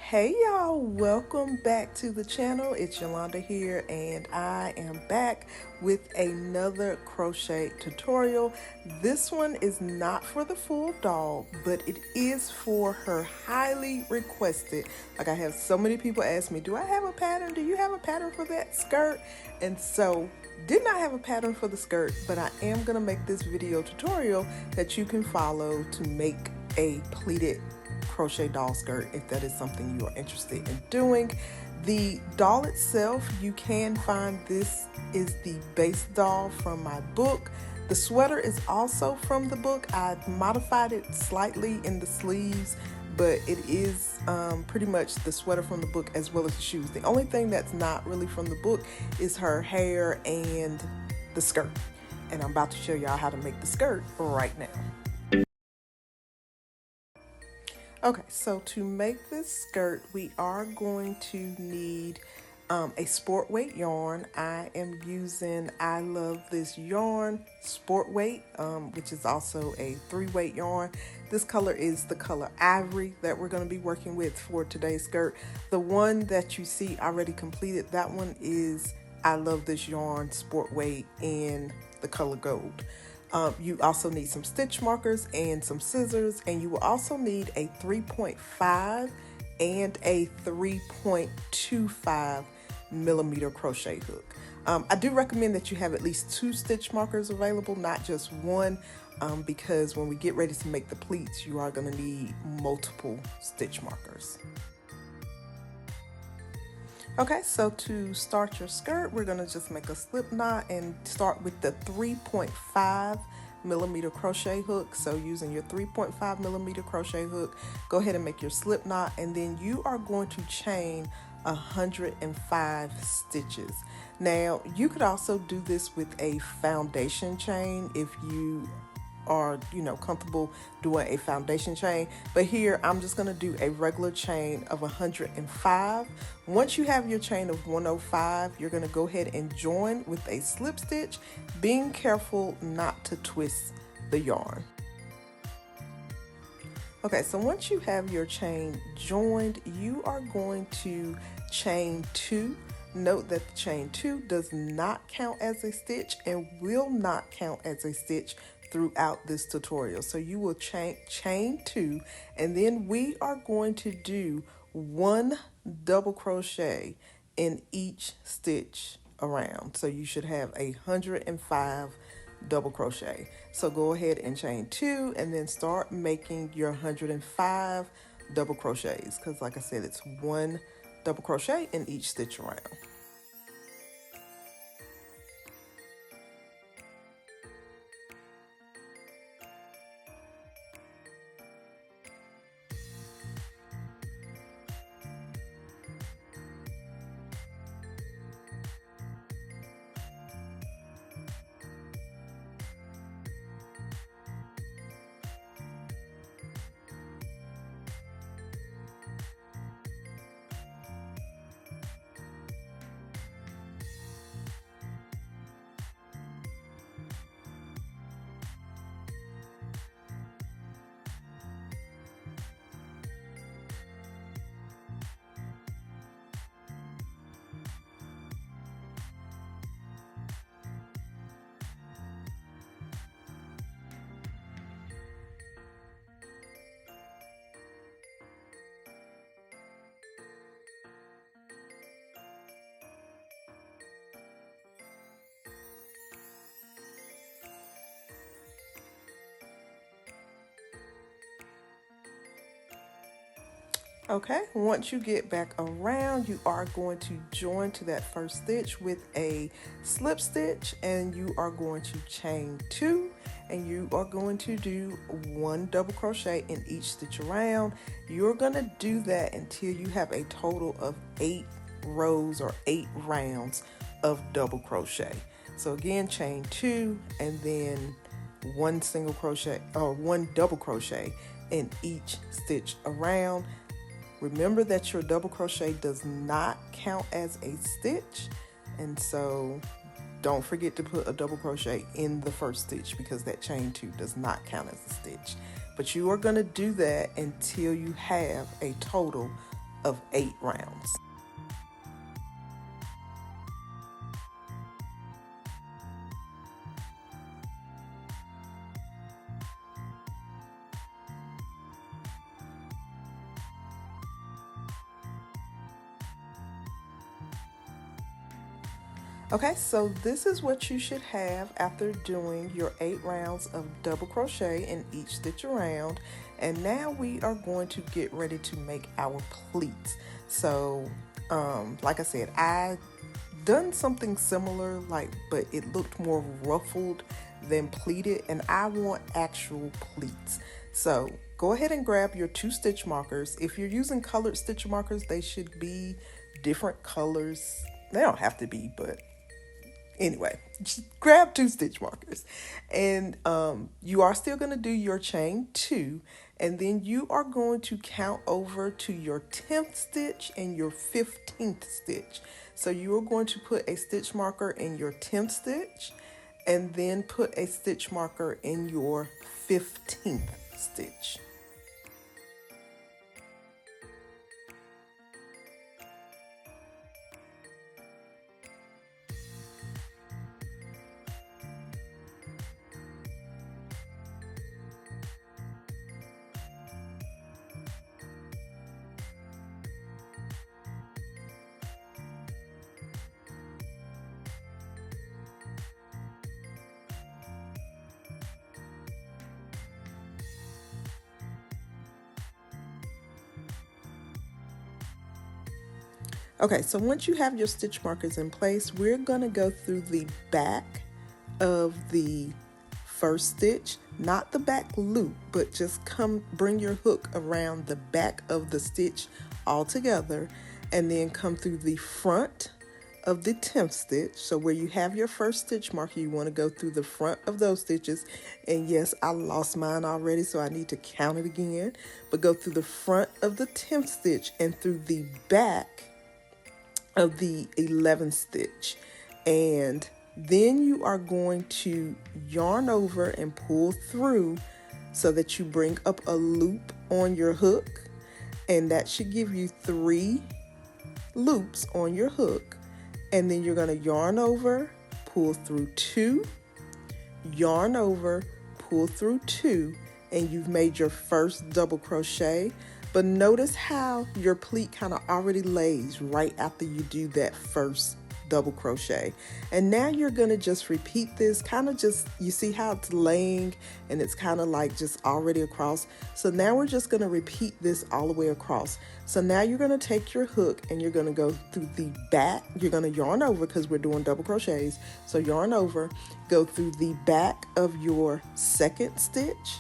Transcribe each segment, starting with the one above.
Hey y'all, welcome back to the channel. It's Yolanda here and I am back with another crochet tutorial. This one is not for the full doll, but it is for her highly requested. Like I have so many people ask me, do I have a pattern? Do you have a pattern for that skirt? And so did not have a pattern for the skirt, but I am gonna make this video tutorial that you can follow to make a pleated crochet doll skirt if that is something you are interested in doing. The doll itself, you can find, this is the base doll from my book. The sweater is also from the book. I modified it slightly in the sleeves, but it is pretty much the sweater from the book as well as the shoes. The only thing that's not really from the book is her hair and the skirt. And I'm about to show y'all how to make the skirt right now. Okay, so to make this skirt, we are going to need a sport weight yarn. I am using I Love This Yarn sport weight, which is also a 3-weight yarn. This color is the color Ivory that we're going to be working with for today's skirt. The one that you see already completed, that one is I Love This Yarn sport weight in the color gold. You also need some stitch markers and some scissors, and you will also need a 3.5 and a 3.25 millimeter crochet hook. I do recommend that you have at least 2 stitch markers available, not just one, because when we get ready to make the pleats, you are going to need multiple stitch markers. Okay, so to start your skirt, we're going to just make a slip knot and start with the 3.5 millimeter crochet hook. So using your 3.5 millimeter crochet hook, go ahead and make your slip knot, and then you are going to chain 105 stitches. Now, you could also do this with a foundation chain if you are comfortable doing a foundation chain, but here I'm just going to do a regular chain of 105. Once you have your chain of 105, you're going to go ahead and join with a slip stitch, being careful not to twist the yarn. Okay, so once you have your chain joined, you are going to chain 2. Note that the chain 2 does not count as a stitch and will not count as a stitch throughout this tutorial. So you will chain 2, and then we are going to do 1 double crochet in each stitch around. So you should have 105 double crochet. So go ahead and chain 2 and then start making your 105 double crochets, because like I said, it's 1 double crochet in each stitch around. Okay, once you get back around, you are going to join to that first stitch with a slip stitch, and you are going to chain 2, and you are going to do 1 double crochet in each stitch around. You're going to do that until you have a total of 8 rows or 8 rounds of double crochet. So again, chain 2 and then 1 single crochet or 1 double crochet in each stitch around. Remember that your double crochet does not count as a stitch, and so don't forget to put a double crochet in the first stitch, because that chain 2 does not count as a stitch. But you are going to do that until you have a total of 8 rounds. Okay, so this is what you should have after doing your 8 rounds of double crochet in each stitch around. And now we are going to get ready to make our pleats. So like I said, I done something similar, but it looked more ruffled than pleated, and I want actual pleats. So go ahead and grab your 2 stitch markers. If you're using colored stitch markers, they should be different colors. They don't have to be, but anyway, just grab 2 stitch markers, and you are still going to do your chain 2, and then you are going to count over to your 10th stitch and your 15th stitch. So you are going to put a stitch marker in your 10th stitch and then put a stitch marker in your 15th stitch. Okay, so once you have your stitch markers in place, we're going to go through the back of the first stitch, not the back loop, but just bring your hook around the back of the stitch all together, and then come through the front of the 10th stitch. So where you have your first stitch marker, you want to go through the front of those stitches. And yes, I lost mine already, so I need to count it again. But go through the front of the 10th stitch and through the back of the 11th stitch, and then you are going to yarn over and pull through so that you bring up a loop on your hook, and that should give you 3 loops on your hook. And then you're going to yarn over, pull through 2, yarn over, pull through 2, and you've made your first double crochet. But notice how your pleat kind of already lays right after you do that first double crochet. And now you're going to just repeat this, you see how it's laying and it's kind of like just already across. So now we're just going to repeat this all the way across. So now you're going to take your hook and you're going to go through the back. You're going to yarn over because we're doing double crochets. So yarn over, go through the back of your 2nd stitch,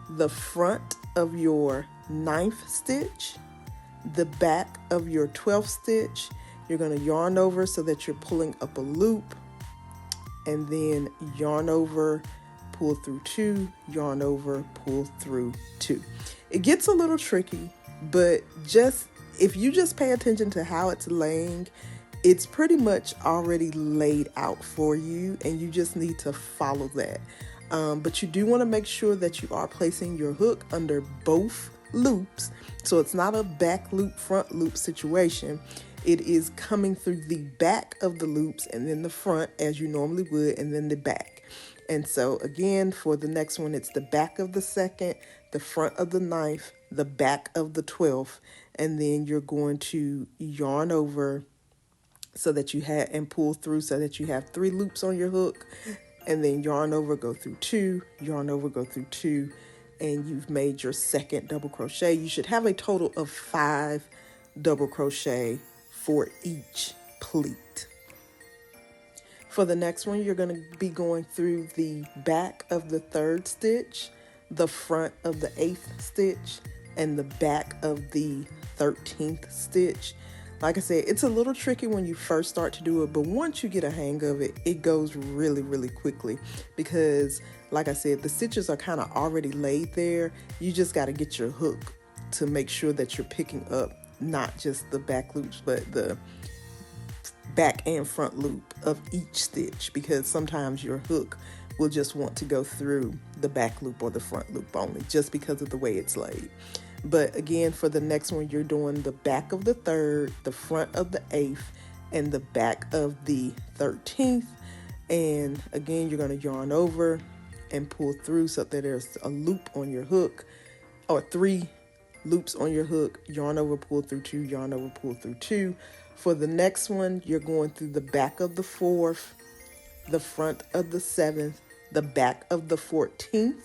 the front of your 9th stitch, the back of your 12th stitch. You're going to yarn over so that you're pulling up a loop, and then yarn over, pull through 2, yarn over, pull through 2. It gets a little tricky, but if you just pay attention to how it's laying, it's pretty much already laid out for you, and you just need to follow that. But you do want to make sure that you are placing your hook under both loops, so it's not a back loop, front loop situation. It is coming through the back of the loops and then the front as you normally would, and then the back. And so again, for the next one, it's the back of the 2nd, the front of the 9th, the back of the 12th, and then you're going to yarn over so that you have, and pull through so that you have 3 loops on your hook, and then yarn over, go through 2, yarn over, go through 2, and you've made your 2nd double crochet. You should have a total of 5 double crochet for each pleat. For the next one, you're going to be going through the back of the 3rd stitch, the front of the 8th stitch, and the back of the 13th stitch. Like I said, it's a little tricky when you first start to do it, but once you get a hang of it, it goes really, really quickly because, like I said, the stitches are kind of already laid there. You just got to get your hook to make sure that you're picking up not just the back loops, but the back and front loop of each stitch, because sometimes your hook will just want to go through the back loop or the front loop only just because of the way it's laid. But again, for the next one, you're doing the back of the 3rd, the front of the 8th, and the back of the 13th. And again, you're going to yarn over and pull through so that there's a loop on your hook, or 3 loops on your hook. Yarn over, pull through 2, yarn over, pull through 2. For the next one, you're going through the back of the 4th, the front of the 7th, the back of the 14th,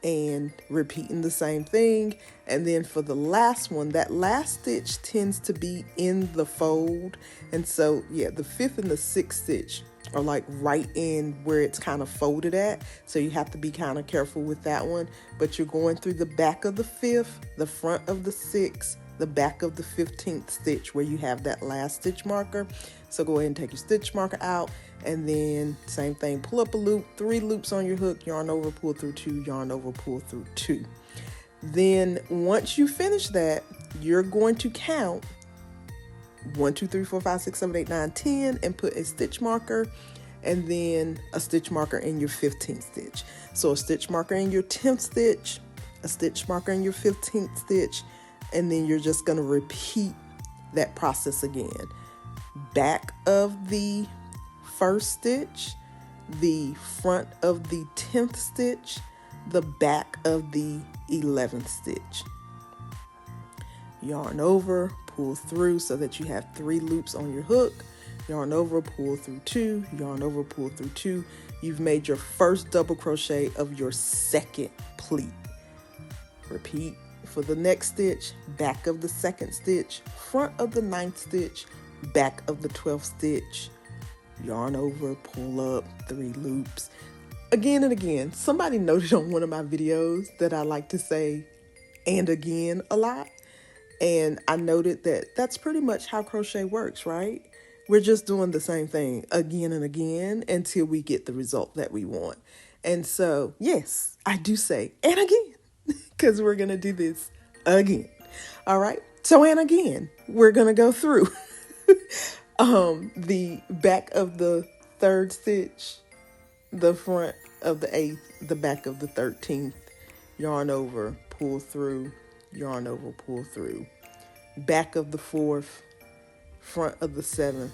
and repeating the same thing. And then for the last one, that last stitch tends to be in the fold, and so yeah, the 5th and the 6th stitch are like right in where it's kind of folded at, so you have to be kind of careful with that one. But you're going through the back of the 5th, the front of the 6th, the back of the 15th stitch where you have that last stitch marker. So go ahead and take your stitch marker out, and then same thing, pull up a loop, 3 loops on your hook, yarn over, pull through 2, yarn over, pull through 2. Then once you finish that, you're going to count 1, 2, 3, 4, 5, 6, 7, 8, 9, 10 and put a stitch marker, and then a stitch marker in your 15th stitch. So a stitch marker in your 10th stitch, a stitch marker in your 15th stitch, and then you're just going to repeat that process again. Back of the 1st stitch, the front of the 10th stitch, the back of the 11th stitch. Yarn over, pull through so that you have 3 loops on your hook. Yarn over, pull through 2, yarn over, pull through 2. You've made your first double crochet of your 2nd pleat. Repeat for the next stitch, back of the 2nd stitch, front of the 9th stitch, back of the 12th stitch. Yarn over, pull up, 3 loops. Again and again, somebody noted on one of my videos that I like to say "and again" a lot. And I noted that that's pretty much how crochet works, right? We're just doing the same thing again and again until we get the result that we want. And so, yes, I do say "and again" because we're going to do this again. All right. So, and again, we're going to go through the back of the 3rd stitch, the front of the 8th, the back of the 13th, yarn over, pull through, yarn over, pull through, back of the 4th, front of the 7th,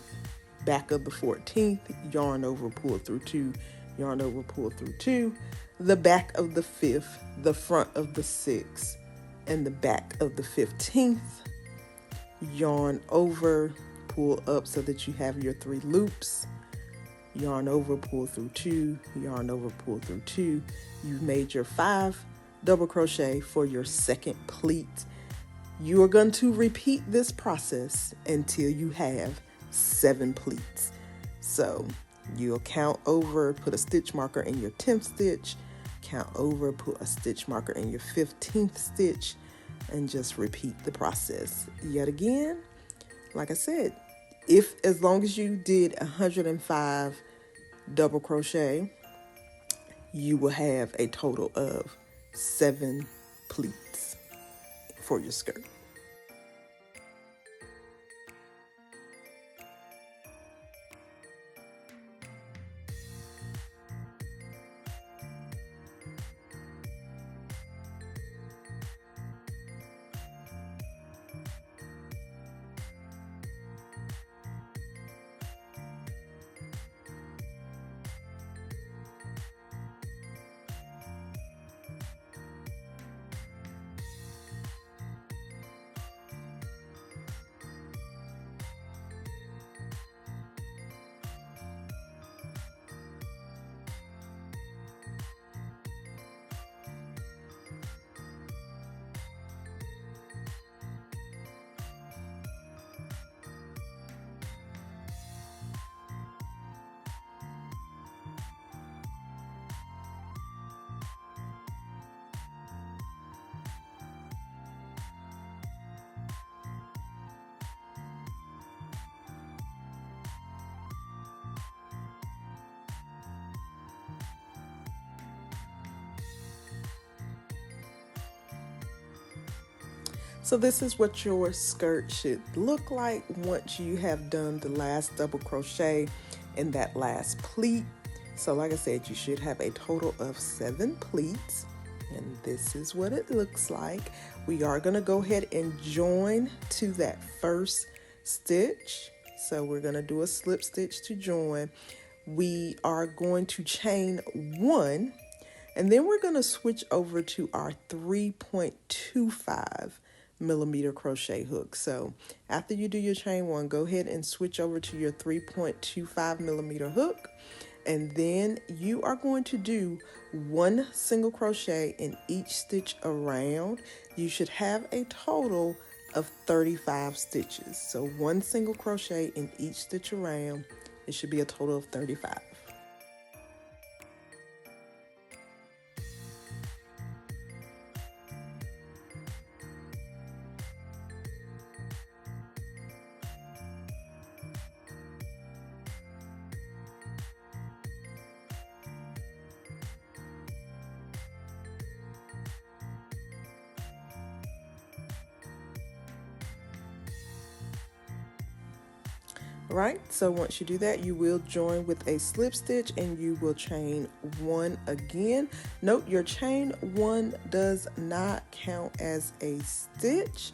back of the 14th, yarn over, pull through 2, yarn over, pull through 2, the back of the 5th, the front of the 6th, and the back of the 15th, yarn over, pull up so that you have your 3 loops, yarn over, pull through 2, yarn over, pull through 2. You've made your 5 double crochet for your 2nd pleat. You are going to repeat this process until you have 7 pleats. So you'll count over, put a stitch marker in your 10th stitch, count over, put a stitch marker in your 15th stitch, and just repeat the process yet again. Like I said, as long as you did 105 double crochet, you will have a total of 7 pleats for your skirt. So this is what your skirt should look like once you have done the last double crochet in that last pleat. So like I said, you should have a total of 7 pleats. And this is what it looks like. We are going to go ahead and join to that first stitch. So we're going to do a slip stitch to join. We are going to chain 1, and then we're going to switch over to our 3.25 millimeter crochet hook. So after you do your chain 1, go ahead and switch over to your 3.25 millimeter hook. And then you are going to do 1 single crochet in each stitch around. You should have a total of 35 stitches. So 1 single crochet in each stitch around. It should be a total of 35. Right, so once you do that, you will join with a slip stitch and you will chain 1 again. Note your chain 1 does not count as a stitch,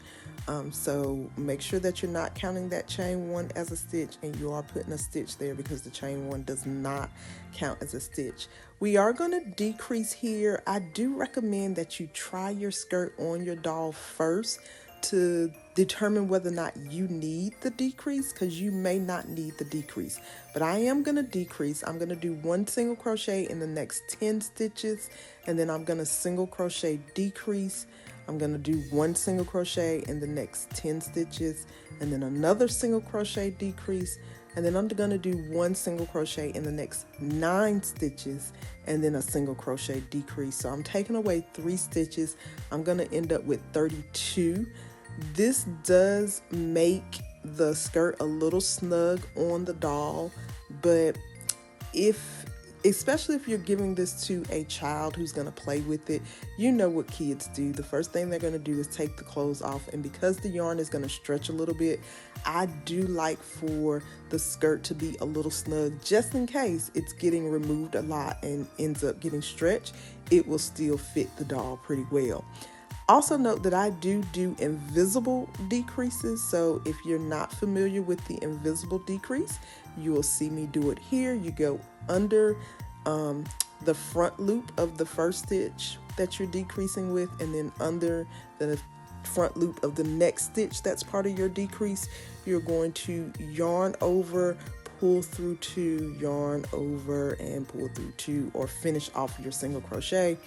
so make sure that you're not counting that chain 1 as a stitch, and you are putting a stitch there because the chain 1 does not count as a stitch. We are going to decrease here. I do recommend that you try your skirt on your doll first to determine whether or not you need the decrease, because you may not need the decrease. But I am going to decrease. I'm going to do 1 single crochet in the next 10 stitches, and then I'm going to single crochet decrease. I'm going to do 1 single crochet in the next 10 stitches, and then another single crochet decrease, and then I'm going to do 1 single crochet in the next 9 stitches, and then a single crochet decrease. So I'm taking away 3 stitches. I'm going to end up with 32. This does make the skirt a little snug on the doll, but especially if you're giving this to a child who's going to play with it, you know what kids do. The first thing they're going to do is take the clothes off, and because the yarn is going to stretch a little bit, I do like for the skirt to be a little snug, just in case it's getting removed a lot and ends up getting stretched. It will still fit the doll pretty well. Also note that I do invisible decreases, so if you're not familiar with the invisible decrease, you will see me do it here. You go under the front loop of the first stitch that you're decreasing with, and then under the front loop of the next stitch that's part of your decrease, you're going to yarn over, pull through 2, yarn over, and pull through 2, or finish off your single crochet.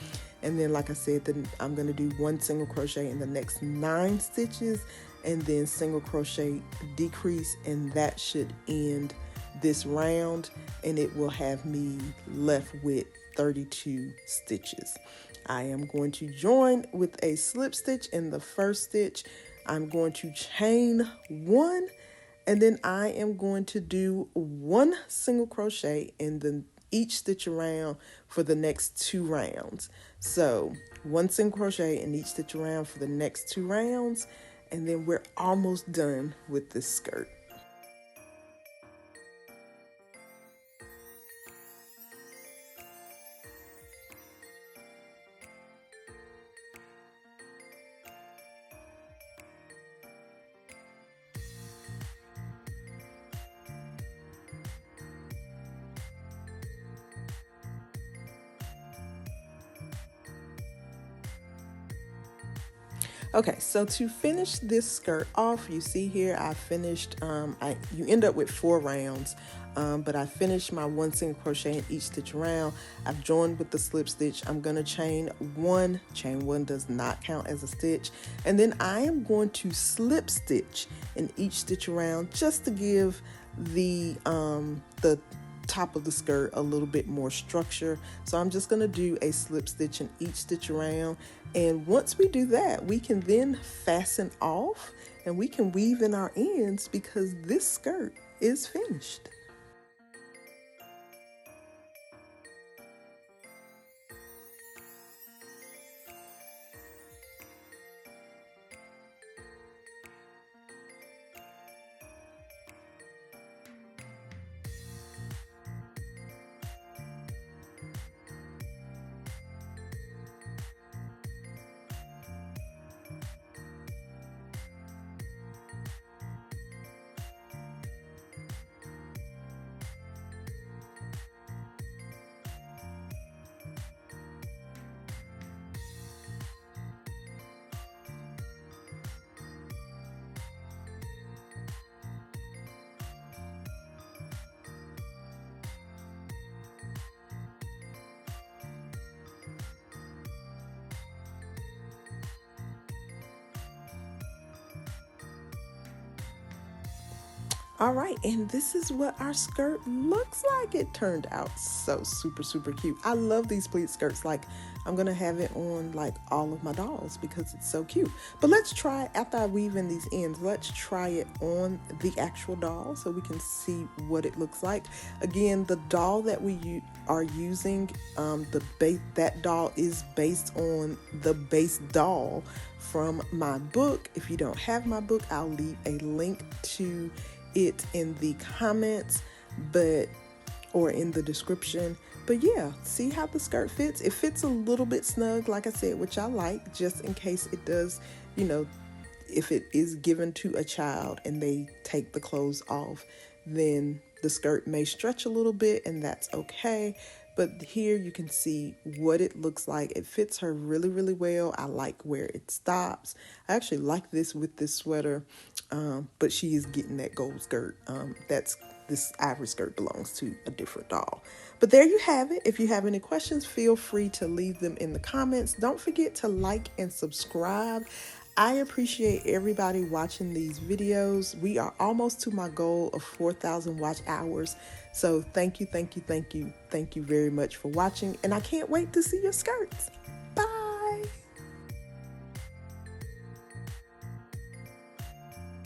And then, like I said, then I'm going to do 1 single crochet in the next 9 stitches, and then single crochet decrease, and that should end this round, and it will have me left with 32 stitches. I am going to join with a slip stitch in the first stitch. I'm going to chain 1, and then I am going to do 1 single crochet in each stitch around for the next 2 rounds. So 1 single crochet in each stitch around for the next 2 rounds, and then we're almost done with this skirt. Okay, so to finish this skirt off, you see here I finished, you end up with 4 rounds, but I finished my 1 single crochet in each stitch around. I've joined with the slip stitch. I'm going to chain 1. Chain 1 does not count as a stitch. And then I am going to slip stitch in each stitch around just to give the top of the skirt a little bit more structure. So I'm just going to do a slip stitch in each stitch around, and once we do that, we can then fasten off and we can weave in our ends, because this skirt is finished. All right, and this is what our skirt looks like. It turned out so super, super cute. I love these pleat skirts. Like, I'm gonna have it on like all of my dolls because it's so cute. But let's try, after I weave in these ends, let's try it on the actual doll so we can see what it looks like. Again, the doll that we are using, that doll is based on the base doll from my book. If you don't have my book, I'll leave a link to it in the comments, or in the description. But yeah, see how the skirt fits. It fits a little bit snug, like I said, which I like, just in case it does, if it is given to a child and they take the clothes off, then the skirt may stretch a little bit, and that's okay. But here you can see what it looks like. It fits her really, really well. I like where it stops. I actually like this with this sweater, but she is getting that gold skirt. This ivory skirt belongs to a different doll. But there you have it. If you have any questions, feel free to leave them in the comments. Don't forget to like and subscribe. I appreciate everybody watching these videos. We are almost to my goal of 4,000 watch hours. So thank you, thank you, thank you, thank you very much for watching. And I can't wait to see your skirts.